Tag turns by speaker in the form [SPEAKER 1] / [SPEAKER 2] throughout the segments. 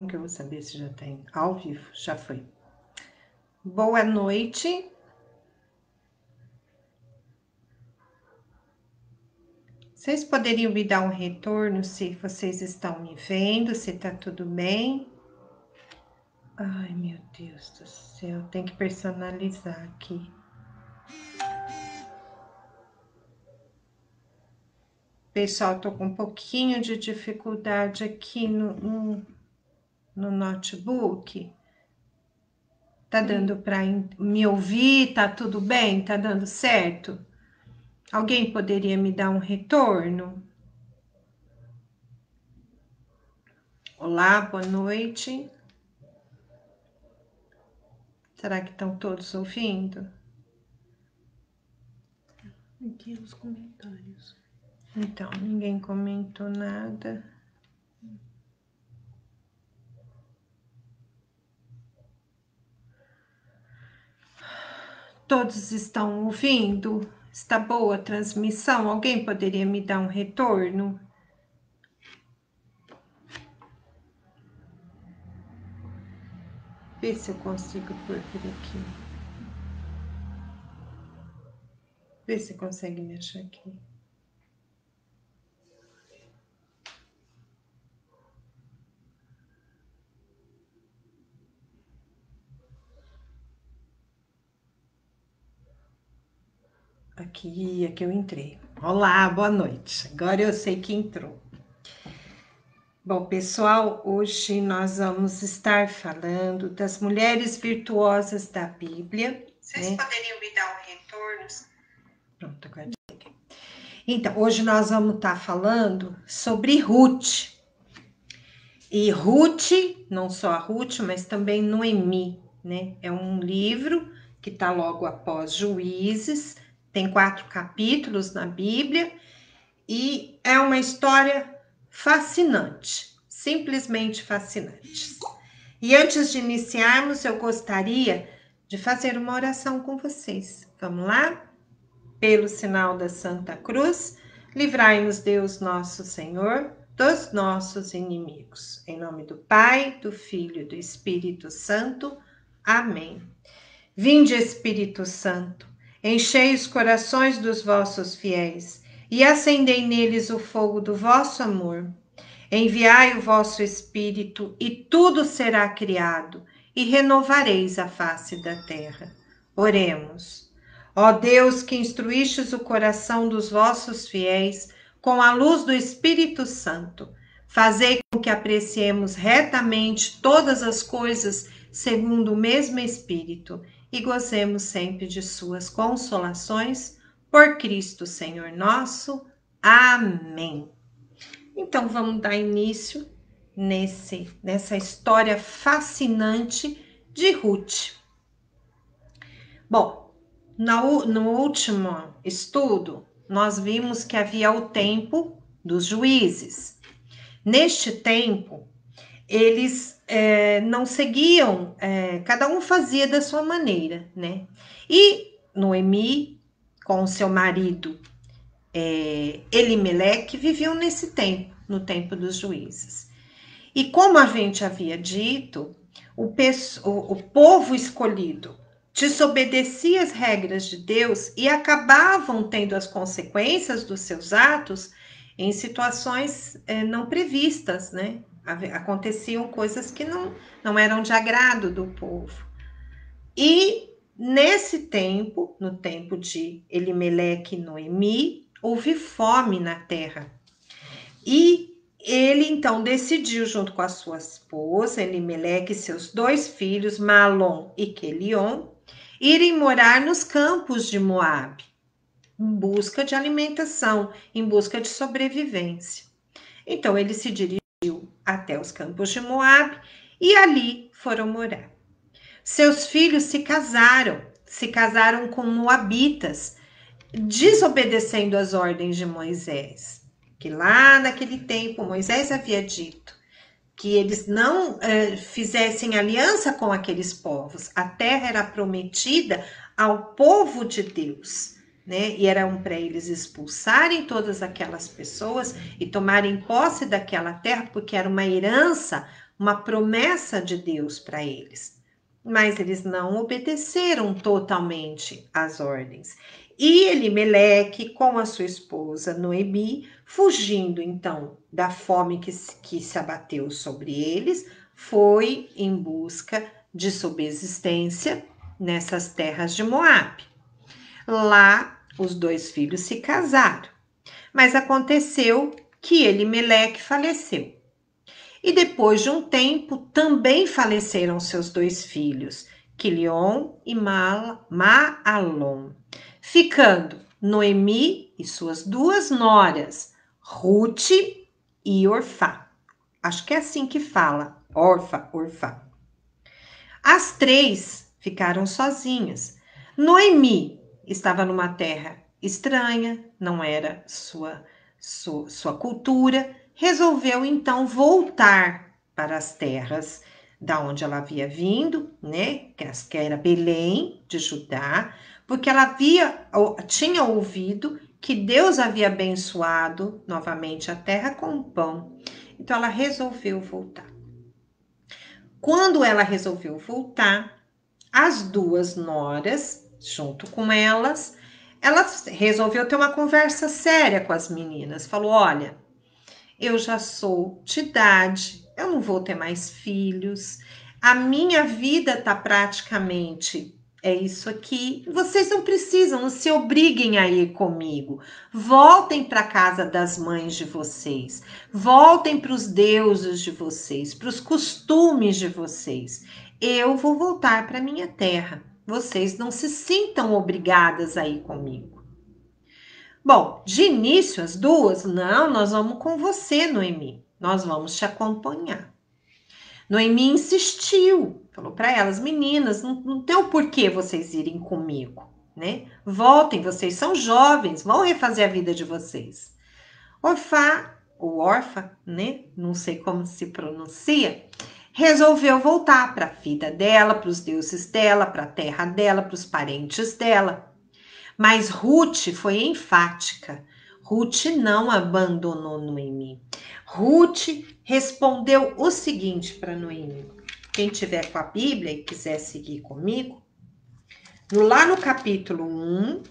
[SPEAKER 1] Que eu vou saber se já tem ao vivo, já foi. Boa noite. Vocês poderiam me dar um retorno se vocês estão me vendo, se tá tudo bem? Ai, meu Deus do céu, tem que personalizar aqui. Pessoal, tô com um pouquinho de dificuldade aqui no notebook. Tá dando para me ouvir? Tá tudo bem? Tá dando certo? Alguém poderia me dar um retorno? Olá, boa noite. Será que estão todos ouvindo?
[SPEAKER 2] Aqui os comentários.
[SPEAKER 1] Então, ninguém comentou nada. Todos estão ouvindo? Está boa a transmissão? Alguém poderia me dar um retorno? Vê se eu consigo pôr por aqui. Vê se consegue me achar aqui. Aqui eu entrei. Olá, boa noite. Agora eu sei que entrou. Bom, pessoal, hoje nós vamos estar falando das mulheres virtuosas da Bíblia.
[SPEAKER 2] Vocês poderiam me dar um retorno?
[SPEAKER 1] Pronto, agora cheguei. Então, hoje nós vamos estar falando sobre Ruth. E Ruth, não só a Ruth, mas também Noemi, né? É um livro que está logo após Juízes, tem 4 capítulos na Bíblia, e é uma história fascinante, simplesmente fascinante. E antes de iniciarmos, eu gostaria de fazer uma oração com vocês. Vamos lá? Pelo sinal da Santa Cruz, livrai-nos Deus nosso Senhor dos nossos inimigos. Em nome do Pai, do Filho e do Espírito Santo. Amém. Vinde, Espírito Santo, enchei os corações dos vossos fiéis e acendei neles o fogo do vosso amor. Enviai o vosso Espírito e tudo será criado e renovareis a face da terra. Oremos. Ó Deus, que instruístes o coração dos vossos fiéis com a luz do Espírito Santo, fazei com que apreciemos retamente todas as coisas segundo o mesmo Espírito e gozemos sempre de suas consolações, por Cristo Senhor nosso. Amém. Então, vamos dar início nessa história fascinante de Ruth. Bom, no último estudo, nós vimos que havia o tempo dos juízes. Neste tempo, eles não seguiam, cada um fazia da sua maneira, né? E Noemi, com seu marido Elimeleque, viviam nesse tempo, no tempo dos juízes. E como a gente havia dito, o povo escolhido desobedecia as regras de Deus e acabavam tendo as consequências dos seus atos em situações não previstas, né? Aconteciam coisas que não eram de agrado do povo. E nesse tempo, no tempo de Elimeleque e Noemi, houve fome na terra. E ele então decidiu, junto com a sua esposa, Elimeleque, e seus 2 filhos, Malom e Quelion, irem morar nos campos de Moabe, em busca de alimentação, em busca de sobrevivência. Então ele se dirigiu até os campos de Moabe e ali foram morar. Seus filhos se casaram com moabitas, desobedecendo as ordens de Moisés. Que lá naquele tempo Moisés havia dito que eles não fizessem aliança com aqueles povos. A terra era prometida ao povo de Deus, né? E eram para eles expulsarem todas aquelas pessoas e tomarem posse daquela terra, porque era uma herança uma promessa de Deus para eles. Mas eles não obedeceram totalmente às ordens. E Elimeleque, com a sua esposa Noemi, fugindo então da fome que se abateu sobre eles, foi em busca de subsistência nessas terras de Moabe. Lá, os dois filhos se casaram, mas aconteceu que Elimeleque faleceu. E depois de um tempo, também faleceram seus dois filhos, Quilion e Maalon, ficando Noemi e suas duas noras, Ruth e Orfá. Acho que é assim que fala, Orfá. As três ficaram sozinhas. Noemi estava numa terra estranha, não era sua cultura, resolveu então voltar para as terras da onde ela havia vindo, né? Que era Belém de Judá, porque ela tinha ouvido que Deus havia abençoado novamente a terra com pão. Então ela resolveu voltar. Quando ela resolveu voltar, as duas noras, junto com ela resolveu ter uma conversa séria com as meninas. Falou: olha, eu já sou de idade, eu não vou ter mais filhos, a minha vida tá praticamente isso aqui. Vocês não precisam, não se obriguem a ir comigo. Voltem para a casa das mães de vocês. Voltem para os deuses de vocês, para os costumes de vocês. Eu vou voltar para minha terra. Vocês não se sintam obrigadas a ir comigo. Bom, de início as duas, não, nós vamos com você, Noemi. Nós vamos te acompanhar. Noemi insistiu, falou para elas: meninas, não tem o porquê vocês irem comigo, né? Voltem, vocês são jovens, vão refazer a vida de vocês. Orfa, né? Não sei como se pronuncia, resolveu voltar para a vida dela, para os deuses dela, para a terra dela, para os parentes dela. Mas Ruth foi enfática. Ruth não abandonou Noemi. Ruth respondeu o seguinte para Noemi. Quem tiver com a Bíblia e quiser seguir comigo, lá no capítulo 1,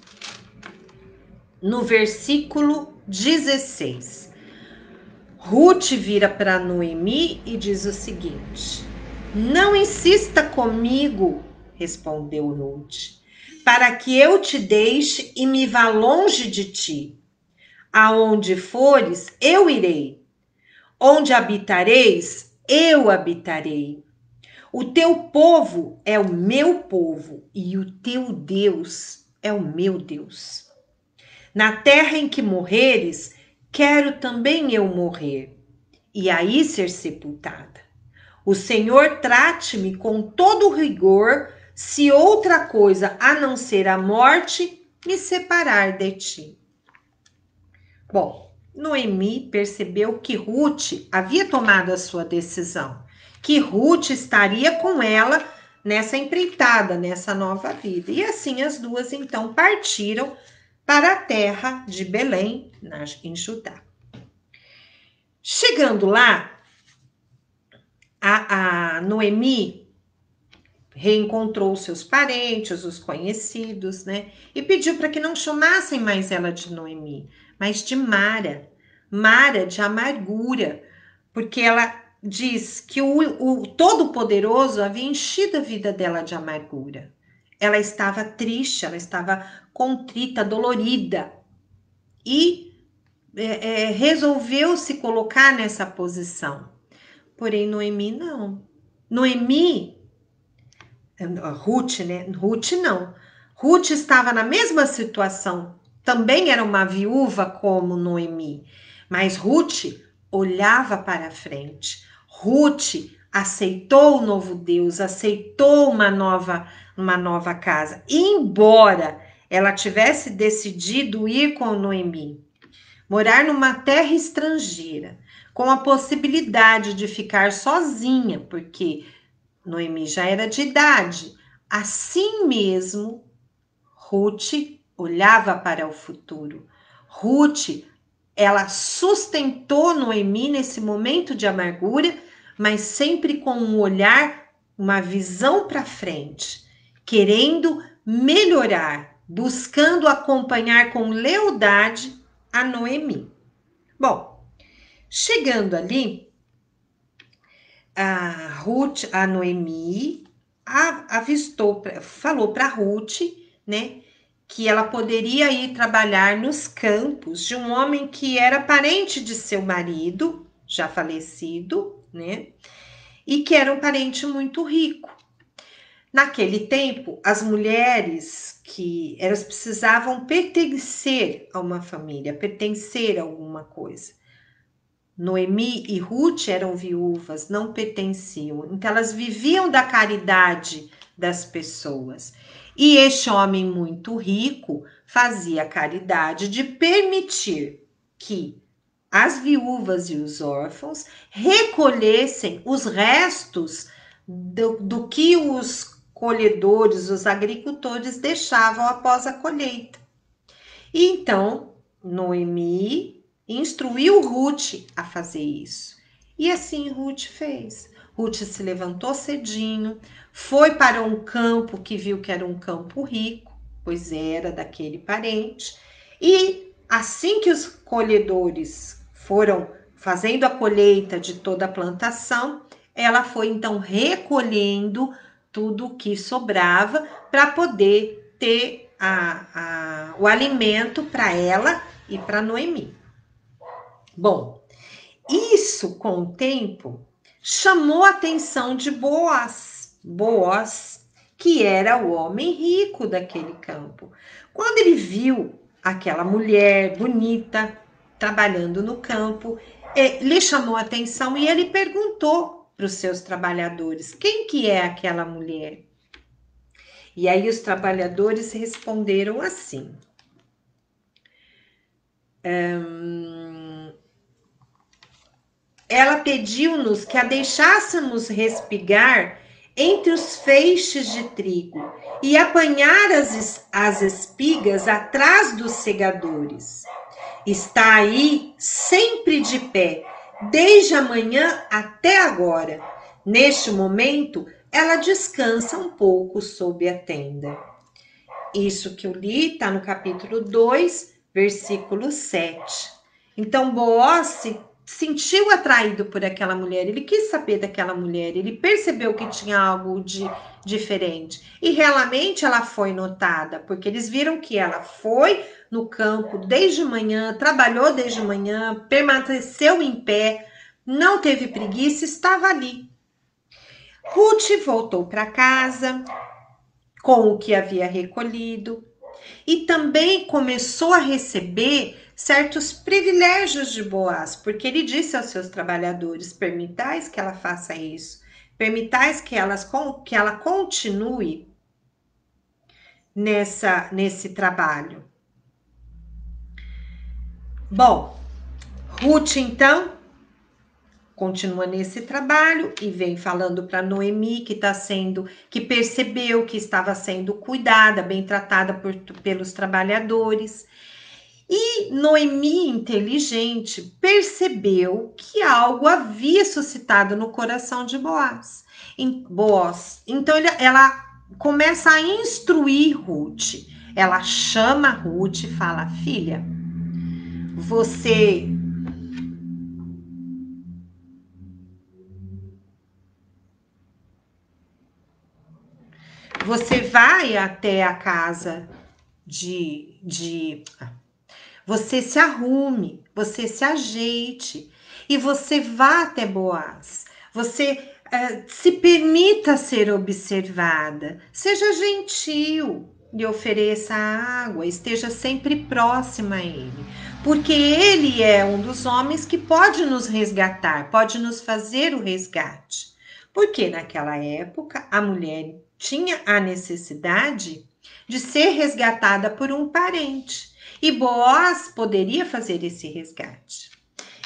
[SPEAKER 1] no versículo 16. Ruth vira para Noemi e diz o seguinte: não insista comigo, respondeu Ruth, para que eu te deixe e me vá longe de ti. Aonde fores, eu irei. Onde habitareis, eu habitarei. O teu povo é o meu povo e o teu Deus é o meu Deus. Na terra em que morreres, quero também eu morrer e aí ser sepultada. O Senhor trate-me com todo rigor, se outra coisa a não ser a morte me separar de ti. Bom, Noemi percebeu que Ruth havia tomado a sua decisão, que Ruth estaria com ela nessa empreitada, nessa nova vida. E assim as duas então partiram para a terra de Belém, em Judá. Chegando lá, a Noemi reencontrou seus parentes, os conhecidos, né? E pediu para que não chamassem mais ela de Noemi, mas de Mara. Mara de amargura, porque ela diz que o Todo-Poderoso havia enchido a vida dela de amargura. Ela estava triste, ela estava contrita, dolorida. E resolveu se colocar nessa posição. Porém, Noemi não. Ruth, né? Ruth não. Ruth estava na mesma situação. Também era uma viúva como Noemi. Mas Ruth olhava para frente. Ruth aceitou o novo Deus, aceitou uma nova casa. E embora ela tivesse decidido ir com Noemi, morar numa terra estrangeira, com a possibilidade de ficar sozinha, porque Noemi já era de idade. Assim mesmo, Ruth olhava para o futuro. Ruth, ela sustentou Noemi nesse momento de amargura, mas sempre com um olhar, uma visão para frente, querendo melhorar, buscando acompanhar com lealdade a Noemi. Bom, chegando ali, a Noemi falou para Ruth, né, que ela poderia ir trabalhar nos campos de um homem que era parente de seu marido, já falecido, né, e que era um parente muito rico. Naquele tempo, as mulheres elas precisavam pertencer a uma família, pertencer a alguma coisa. Noemi e Ruth eram viúvas, não pertenciam. Então, elas viviam da caridade das pessoas. E este homem muito rico fazia caridade de permitir que as viúvas e os órfãos recolhessem os restos do que os colhedores, os agricultores deixavam após a colheita. E então, Noemi instruiu Ruth a fazer isso. E assim Ruth fez. Ruth se levantou cedinho, foi para um campo que viu que era um campo rico, pois era daquele parente, e assim que os colhedores foram fazendo a colheita de toda a plantação, ela foi então recolhendo tudo o que sobrava para poder ter o alimento para ela e para Noemi. Bom, isso com o tempo chamou a atenção de Boaz, que era o homem rico daquele campo. Quando ele viu aquela mulher bonita trabalhando no campo, lhe chamou a atenção e ele perguntou para os seus trabalhadores: quem que é aquela mulher? E aí os trabalhadores responderam assim: ela pediu-nos que a deixássemos respigar entre os feixes de trigo e apanhar as espigas atrás dos segadores. Está aí sempre de pé, desde a manhã até agora. Neste momento, ela descansa um pouco sob a tenda. Isso que eu li está no capítulo 2, versículo 7. Então, Boaz se sentiu atraído por aquela mulher, ele quis saber daquela mulher, ele percebeu que tinha algo de diferente. E realmente ela foi notada, porque eles viram que ela foi no campo desde manhã, trabalhou desde manhã, permaneceu em pé, não teve preguiça, estava ali. Ruth voltou para casa com o que havia recolhido e também começou a receber certos privilégios de Boaz, porque ele disse aos seus trabalhadores: permitais que ela faça isso, permitais que ela continue nesse trabalho. Bom, Ruth então continua nesse trabalho e vem falando para Noemi que percebeu que estava sendo cuidada, bem tratada pelos trabalhadores. E Noemi, inteligente, percebeu que algo havia suscitado no coração de Boaz. Então ela começa a instruir Ruth. Ela chama Ruth e fala: filha, você vai até a casa você se arrume, você se ajeite e você vá até Boaz. Você se permita ser observada, seja gentil, lhe ofereça água, esteja sempre próxima a ele, porque ele é um dos homens que pode nos resgatar, pode nos fazer o resgate. Porque naquela época a mulher tinha a necessidade de ser resgatada por um parente. E Boaz poderia fazer esse resgate.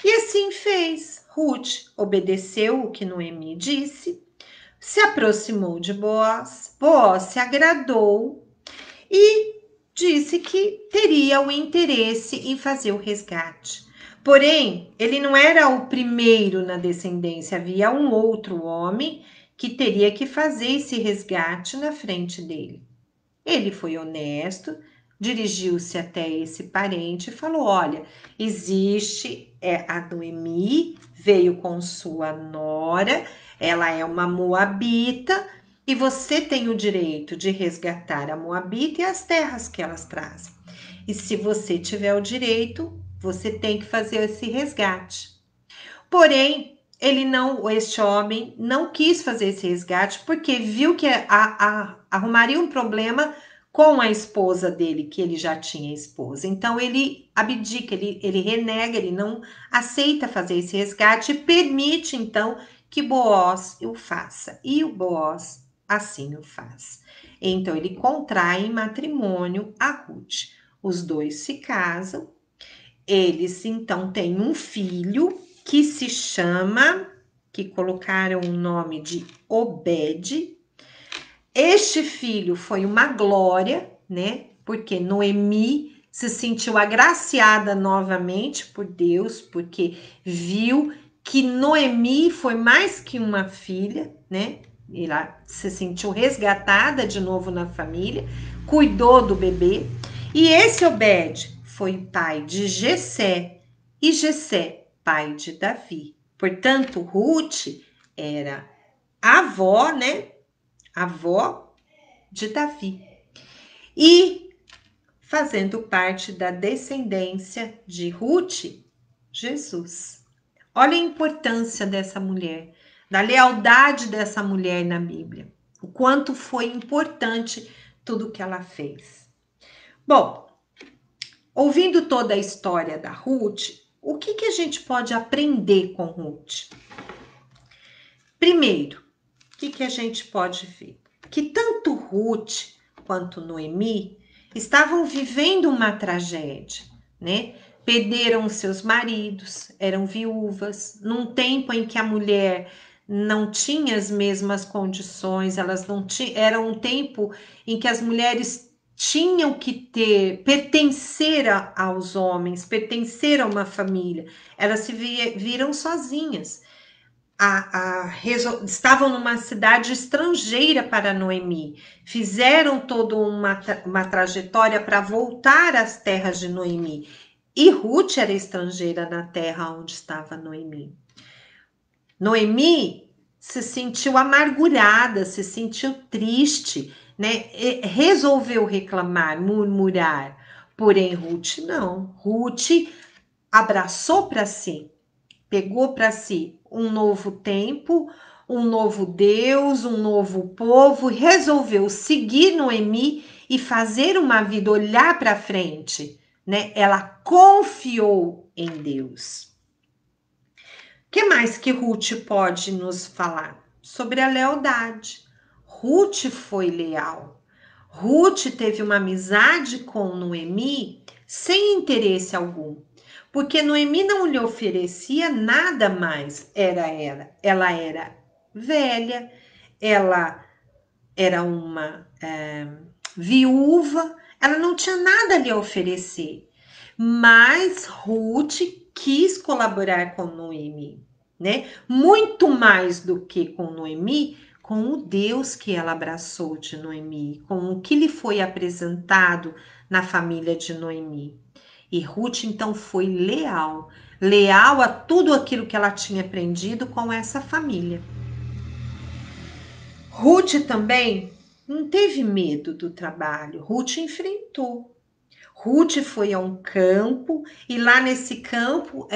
[SPEAKER 1] E assim fez. Ruth obedeceu o que Noemi disse, se aproximou de Boaz. Boaz se agradou e disse que teria o interesse em fazer o resgate. Porém, ele não era o primeiro na descendência, havia um outro homem que teria que fazer esse resgate na frente dele. Ele foi honesto, dirigiu-se até esse parente e falou: olha, existe a Noemi, veio com sua nora, ela é uma moabita e você tem o direito de resgatar a moabita e as terras que elas trazem. E se você tiver o direito, você tem que fazer esse resgate. Porém, este homem não quis fazer esse resgate porque viu que arrumaria um problema com a esposa dele, que ele já tinha esposa. Então, ele abdica, ele renega, ele não aceita fazer esse resgate e permite, então, que Boaz o faça. E o Boaz assim o faz. Então, ele contrai em matrimônio a Ruth. Os dois se casam. Eles, então, têm um filho que se chama, que colocaram o nome de Obed. Este filho foi uma glória, né? Porque Noemi se sentiu agraciada novamente por Deus, porque viu que Noemi foi mais que uma filha, né? Ela se sentiu resgatada de novo na família, cuidou do bebê. E esse Obed foi pai de Jessé e Jessé pai de Davi. Portanto, Ruth era avó, né? Avó de Davi. E fazendo parte da descendência de Ruth, Jesus. Olha a importância dessa mulher, da lealdade dessa mulher na Bíblia. O quanto foi importante tudo que ela fez. Bom, ouvindo toda a história da Ruth, o que a gente pode aprender com Ruth? Primeiro, o que a gente pode ver? Que tanto Ruth quanto Noemi estavam vivendo uma tragédia, né? Perderam seus maridos, eram viúvas, num tempo em que a mulher não tinha as mesmas condições, elas não tinham, era um tempo em que as mulheres tinham que pertencer aos homens, pertencer a uma família. Elas se viram sozinhas. Estavam numa cidade estrangeira para Noemi, fizeram toda uma trajetória para voltar às terras de Noemi, e Ruth era estrangeira na terra onde estava Noemi. Noemi se sentiu amargurada, se sentiu triste, né? Resolveu reclamar, murmurar, porém Ruth não. Ruth abraçou para si, pegou para si um novo tempo, um novo Deus, um novo povo, resolveu seguir Noemi e fazer uma vida, olhar para frente, né? Ela confiou em Deus. O que mais que Ruth pode nos falar? Sobre a lealdade. Ruth foi leal. Ruth teve uma amizade com Noemi sem interesse algum. Porque Noemi não lhe oferecia nada mais. Ela era velha, ela era uma viúva, ela não tinha nada a lhe oferecer. Mas Ruth quis colaborar com Noemi, né? Muito mais do que com Noemi, com o Deus que ela abraçou de Noemi, com o que lhe foi apresentado na família de Noemi. E Ruth, então, foi leal a tudo aquilo que ela tinha aprendido com essa família. Ruth também não teve medo do trabalho. Ruth enfrentou. Ruth foi a um campo e lá nesse campo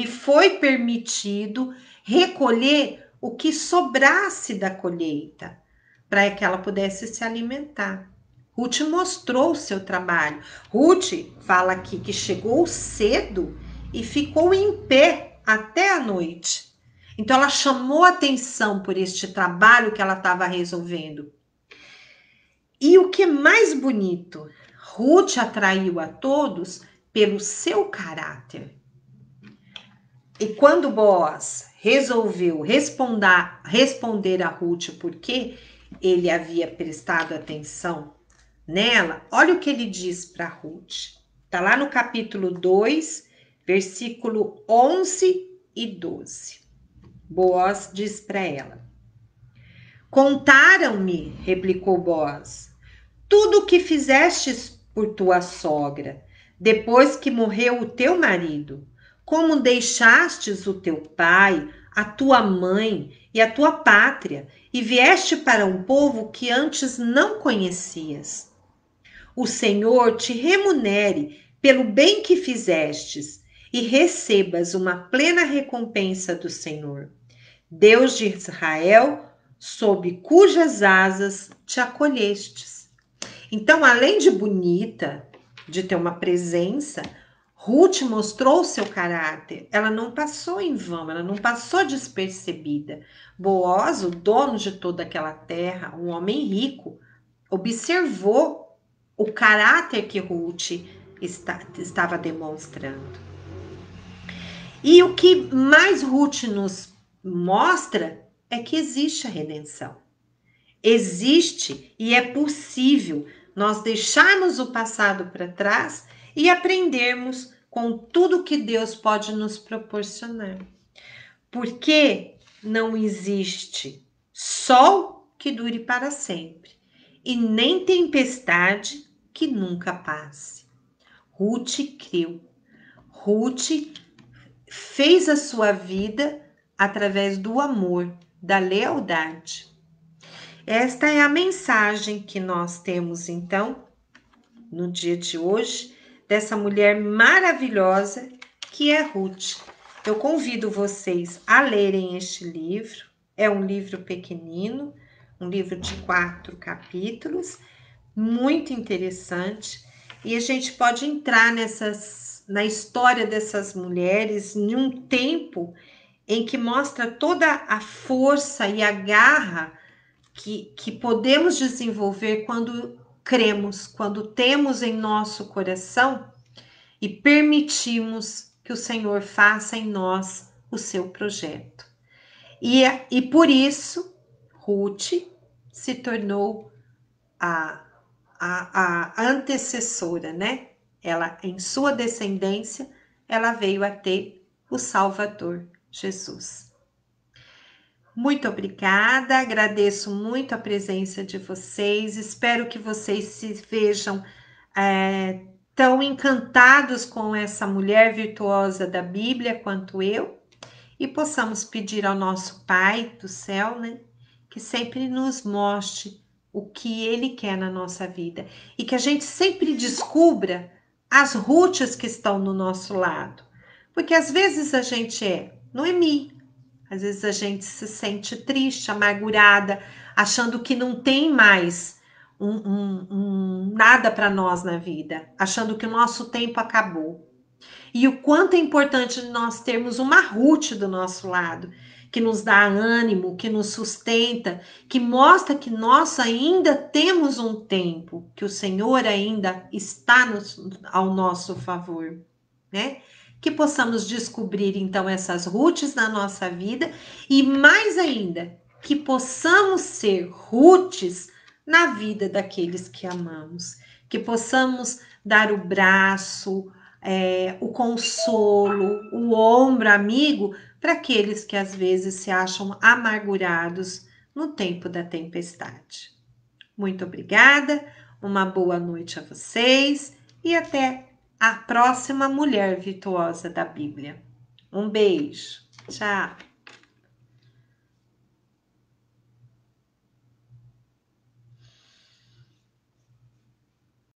[SPEAKER 1] foi permitido recolher o que sobrasse da colheita para que ela pudesse se alimentar. Ruth mostrou o seu trabalho. Ruth fala aqui que chegou cedo e ficou em pé até a noite. Então ela chamou atenção por este trabalho que ela estava resolvendo. E o que é mais bonito, Ruth atraiu a todos pelo seu caráter. E quando Boaz resolveu responder a Ruth porque ele havia prestado atenção nela, olha o que ele diz para Ruth. Está lá no capítulo 2, versículo 11 e 12. Boaz diz para ela: Contaram-me, replicou Boaz, tudo o que fizestes por tua sogra, depois que morreu o teu marido, como deixastes o teu pai, a tua mãe e a tua pátria, e vieste para um povo que antes não conhecias. O Senhor te remunere pelo bem que fizestes, e recebas uma plena recompensa do Senhor, Deus de Israel, sob cujas asas te acolhestes. Então, além de bonita, de ter uma presença, Ruth mostrou seu caráter. Ela não passou em vão, ela não passou despercebida. Boaz, o dono de toda aquela terra, um homem rico, observou o caráter que Ruth estava demonstrando. E o que mais Ruth nos mostra é que existe a redenção. Existe e é possível nós deixarmos o passado para trás e aprendermos com tudo que Deus pode nos proporcionar. Porque não existe sol que dure para sempre e nem tempestade que nunca passe. Ruth creu. Ruth fez a sua vida através do amor, da lealdade. Esta é a mensagem que nós temos, então, no dia de hoje, dessa mulher maravilhosa que é Ruth. Eu convido vocês a lerem este livro. É um livro pequenino, um livro de 4 capítulos, muito interessante. E a gente pode entrar na história dessas mulheres em um tempo em que mostra toda a força e a garra que podemos desenvolver quando cremos, quando temos em nosso coração e permitimos que o Senhor faça em nós o seu projeto. E por isso, Ruth se tornou a antecessora, né? Ela, em sua descendência, ela veio a ter o Salvador, Jesus. Muito obrigada, agradeço muito a presença de vocês, espero que vocês se vejam tão encantados com essa mulher virtuosa da Bíblia quanto eu, e possamos pedir ao nosso Pai do céu, né, que sempre nos mostre o que Ele quer na nossa vida, e que a gente sempre descubra as Ruths que estão no nosso lado, porque às vezes a gente é Noemi, às vezes a gente se sente triste, amargurada, achando que não tem mais nada para nós na vida, achando que o nosso tempo acabou. E o quanto é importante nós termos uma Ruth do nosso lado, que nos dá ânimo, que nos sustenta, que mostra que nós ainda temos um tempo, que o Senhor ainda está ao nosso favor, né? Que possamos descobrir, então, essas Ruths na nossa vida e, mais ainda, que possamos ser Ruths na vida daqueles que amamos. Que possamos dar o braço, o consolo, o ombro amigo para aqueles que às vezes se acham amargurados no tempo da tempestade. Muito obrigada, uma boa noite a vocês e até a próxima mulher virtuosa da Bíblia. Um beijo, tchau!